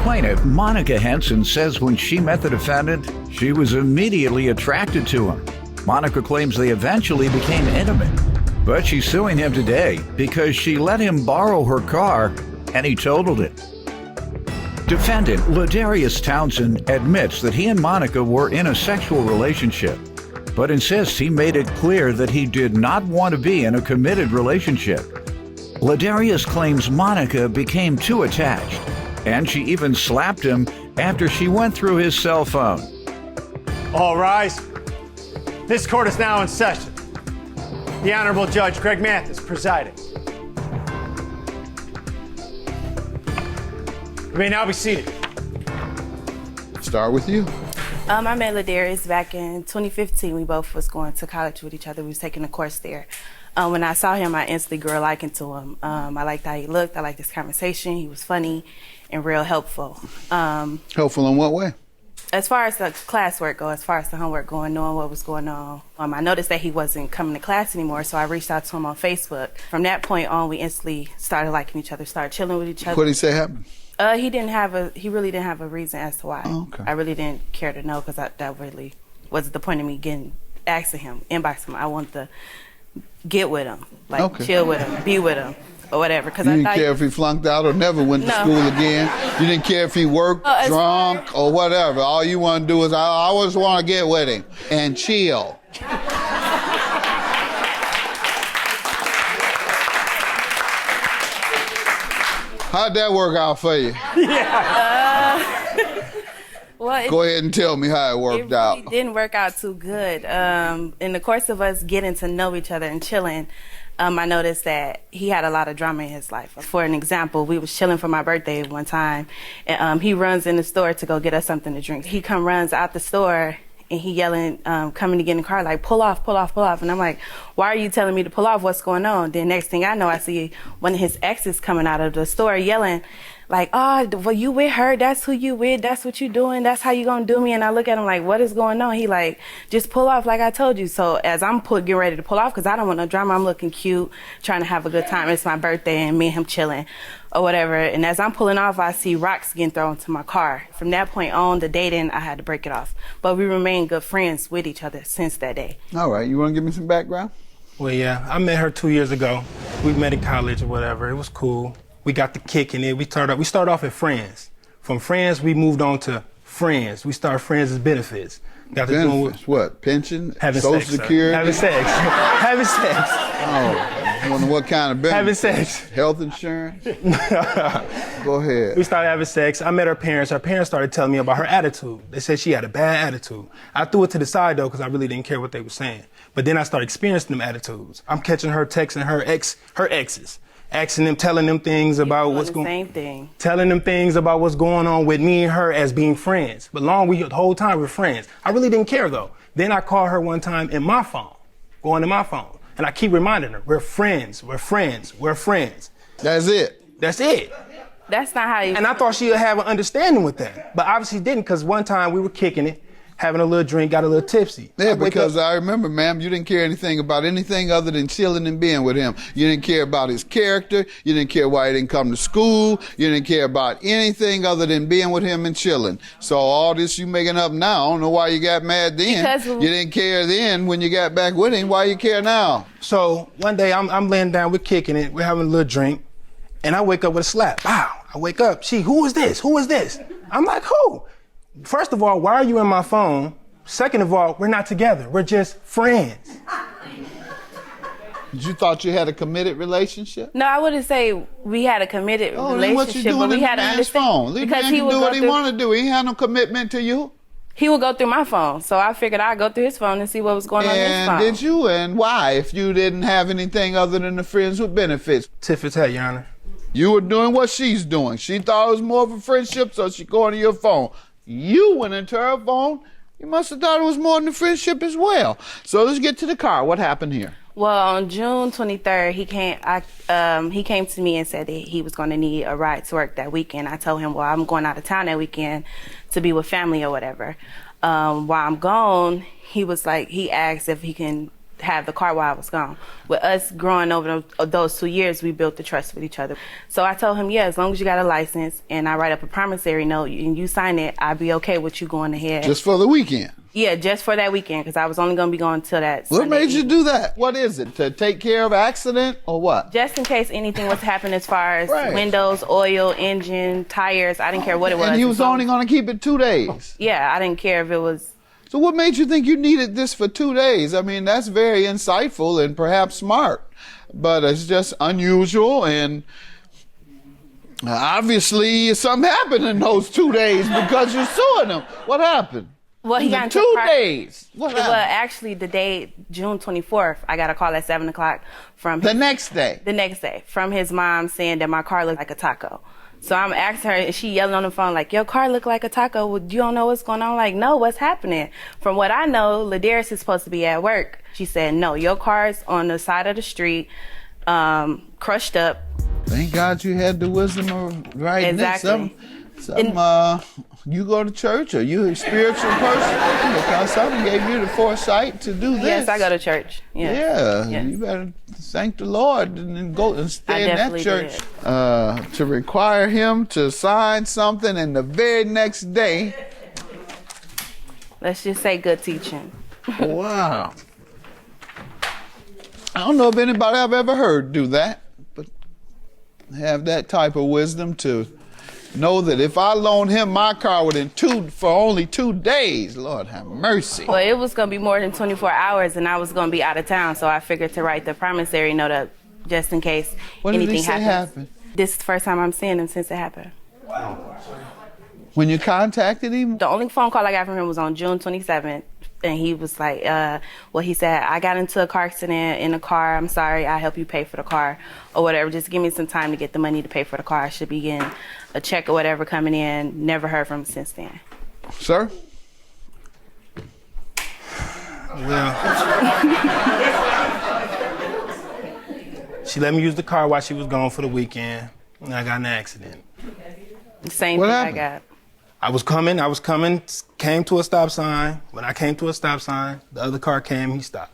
Plaintiff Monica Henson says when she met the defendant, she was immediately attracted to him. Monica claims they eventually became intimate, but she's suing him today because she let him borrow her car and he totaled it. Defendant Ladarius Townsend admits that he and Monica were in a sexual relationship, but insists he made it clear that he did not want to be in a committed relationship. Ladarius claims Monica became too attached, and she even slapped him after she went through his cell phone. All rise. This court is now in session. The Honorable Judge Greg Mathis presiding. You may now be seated. Start with you. I met Ladarius back in 2015. We both was going to college with each other. We was taking a course there. When I saw him, I instantly grew a liking to him. I liked how he looked. I liked his conversation. He was funny and real helpful. Helpful in what way? As far as the classwork goes, as far as the homework going, knowing what was going on, I noticed that he wasn't coming to class anymore, so I reached out to him on Facebook. From that point on, we instantly started liking each other, started chilling with each other. What did he say happened? He really didn't have a reason as to why. Oh, okay. I really didn't care to know because that really was the point of me asking him, inboxing him. I wanted to get with him, chill with him, be with him, or whatever. Cause you didn't care if he flunked out or never went to school again. You didn't care if he worked, drunk, or whatever. All you want to do is, I always want to get with him and chill. How'd that work out for you? Well, go ahead and tell me how it worked out. It didn't work out too good. In the course of us getting to know each other and chilling, I noticed that he had a lot of drama in his life. For an example, we was chilling for my birthday one time, and he runs in the store to go get us something to drink. He runs out the store, and he yelling, coming to get in the car, like, pull off, pull off, pull off. And I'm like, why are you telling me to pull off? What's going on? Then next thing I know, I see one of his exes coming out of the store yelling, like, oh, well, you with her, that's who you with, that's what you doing, that's how you gonna do me. And I look at him like, what is going on? He like, just pull off like I told you. So as I'm getting ready to pull off, because I don't want no drama, I'm looking cute, trying to have a good time. It's my birthday and me and him chilling or whatever. And as I'm pulling off, I see rocks getting thrown to my car. From that point on, the dating, I had to break it off. But we remained good friends with each other since that day. All right, you wanna give me some background? Well, yeah, I met her 2 years ago. We met in college or whatever. It was cool. We got the kick in it. We started off as friends. From friends, we moved on to friends. We started friends as benefits. Got to benefits? What? Pension? Having Social sex, Security? Having sex. Having sex. Oh, I wonder what kind of benefits? Having sex. Health insurance? Go ahead. We started having sex. I met her parents. Her parents started telling me about her attitude. They said she had a bad attitude. I threw it to the side, though, because I really didn't care what they were saying. But then I started experiencing them attitudes. I'm catching her texting her exes. Asking them, telling them things about what's going on. Same thing. Telling them things about what's going on with me and her as being friends. But the whole time we're friends. I really didn't care though. Then I called her one time in my phone, going to my phone. And I keep reminding her, we're friends, we're friends, we're friends. That's it. That's it. That's not how you... And I thought she would have an understanding with that. But obviously didn't, because one time we were kicking it, having a little drink, got a little tipsy. Yeah, because I remember, ma'am, you didn't care about anything other than chilling and being with him. You didn't care about his character. You didn't care why he didn't come to school. You didn't care about anything other than being with him and chilling. So all this you making up now, I don't know why you got mad then. Because you didn't care then when you got back with him. Why you care now? So one day I'm laying down, we're kicking it, we're having a little drink, and I wake up with a slap. Wow, I wake up, who is this? Who is this? I'm like, who? First of all, why are you in my phone? Second of all, we're not together. We're just friends. You thought you had a committed relationship? No, I wouldn't say we had a committed relationship, what you doing but we in had to understand. Phone? Because he would do what he want to do. He had no commitment to you. He would go through my phone, so I figured I'd go through his phone and see what was going on in his phone. And did you? And why? If you didn't have anything other than the friends with benefits. Tit for tat, Your Honor. You were doing what she's doing. She thought it was more of a friendship, so she going to your phone. You went into her phone. You must have thought it was more than a friendship as well. So let's get to the car. What happened here? Well, on June 23rd, he came to me and said that he was going to need a ride to work that weekend. I told him, well, I'm going out of town that weekend to be with family or whatever. While I'm gone, he was like, he asked if he can have the car while I was gone. With us growing over those 2 years, we built the trust with each other. So I told him, yeah, as long as you got a license and I write up a promissory note and you sign it, I'd be okay with you going ahead. Just for the weekend? Yeah, just for that weekend, because I was only going to be going till that What Sunday made you evening. do that? What is it? To take care of accident or what? Just in case anything was happening as far as Right. windows, oil, engine, tires. I didn't care what it was. And he was As long only as- going to keep it 2 days. Yeah, I didn't care if it was. So what made you think you needed this for 2 days? I mean, that's very insightful and perhaps smart, but it's just unusual, and obviously something happened in those 2 days because you're suing him. What happened? Well, he In the got into 2 a car- days. What Well, happened? actually, the day, June 24th, I got a call at 7 o'clock from The next day. the next day from his mom saying that my car looked like a taco. So I'm asking her, and she yelling on the phone like, your car look like a taco. Well, you don't know what's going on? I'm like, no, what's happening? From what I know, Ladarius is supposed to be at work. She said, no, your car's on the side of the street, crushed up. Thank God you had the wisdom of right Exactly. You go to church, or you a spiritual person, because something gave you the foresight to do this. Yes, I go to church. Yes. Yeah, Yes. you better thank the Lord and then go and I stay in that definitely church. did. To require him to sign something and the very next day. Let's just say good teaching. Wow. I don't know if anybody I've ever heard do that, but have that type of wisdom to know that if I loan him my car for only 2 days, Lord have mercy. Well, it was going to be more than 24 hours, and I was going to be out of town, so I figured to write the promissory note up just in case What did anything he say happens. happened? This is the first time I'm seeing him since it happened. When you contacted him? The only phone call I got from him was on June 27th, and he was like, he said, I got into a car accident in the car. I'm sorry. I'll help you pay for the car or whatever. Just give me some time to get the money to pay for the car. I should be getting a check or whatever coming in. Never heard from him since then. Sir? Well, she let me use the car while she was gone for the weekend, and I got in an accident. The same What thing happened? I got. I was coming, came to a stop sign. When I came to a stop sign, the other car came, he stopped.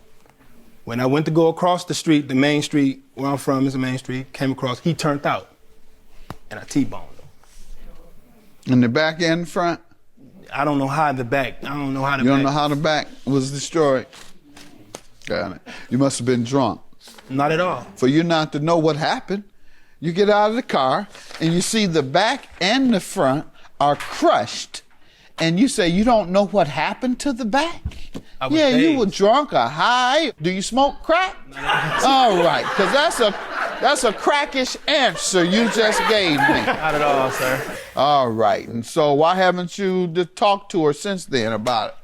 When I went to go across the street, the main street where I'm from is the main street, came across, he turned out, and I T-boned him. In the back and front? I don't know how the back, You don't know how the back was destroyed? Got it. You must have been drunk. Not at all. For you not to know what happened, you get out of the car and you see the back and the front are crushed, and you say you don't know what happened to the back? I was Yeah, you dazed. were drunk or high. Do you smoke crack? All right, because that's a crackish answer you just gave me. Not at all, sir. All right, and so why haven't you talked to her since then about it?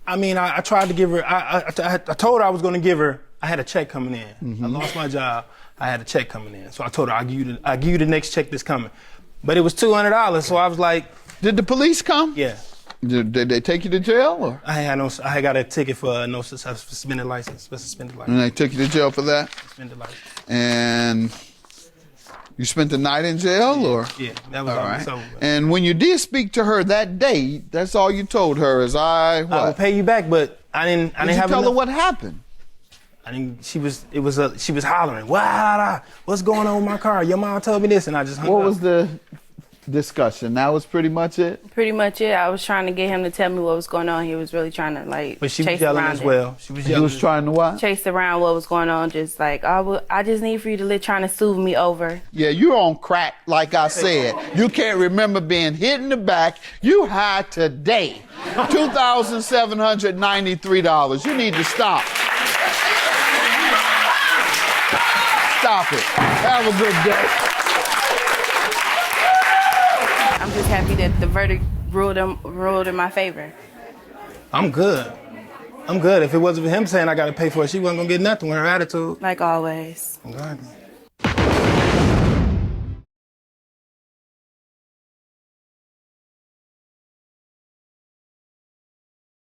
I mean, I tried to give her, I told her I was going to give her, I had a check coming in. Mm-hmm. I lost my job. I had a check coming in. So I told her, I'll give you the next check that's coming. But it was $200, so I was like, Did the police come? yeah. Did they take you to jail, or? I had got a ticket for no suspended license. And they took you to jail for that? Suspended license. And you spent the night in jail, or? Yeah, that was All all right. so And when you did speak to her that day, that's all you told her is I will what? pay you back, but I didn't Did you have tell her enough. what happened? I didn't. She was hollering, "Wow, what's going on with my car? Your mom told me this," and I just hung What up. was the discussion? That was pretty much it? Pretty much it. I was trying to get him to tell me what was going on. He was really trying to But she was chase yelling around as it. well. She was He yelling. was trying to what? Chase around what was going on, just like, I just need for you to trying to soothe me over. Yeah, you're on crack, like I said. You can't remember being hit in the back. You high today. $2,793. You need to stop. Stop it. Have a good day. I'm just happy that the verdict ruled in my favor. I'm good. I'm good. If it wasn't for him saying I got to pay for it, she wasn't gonna get nothing with her attitude. Like always. I'm good.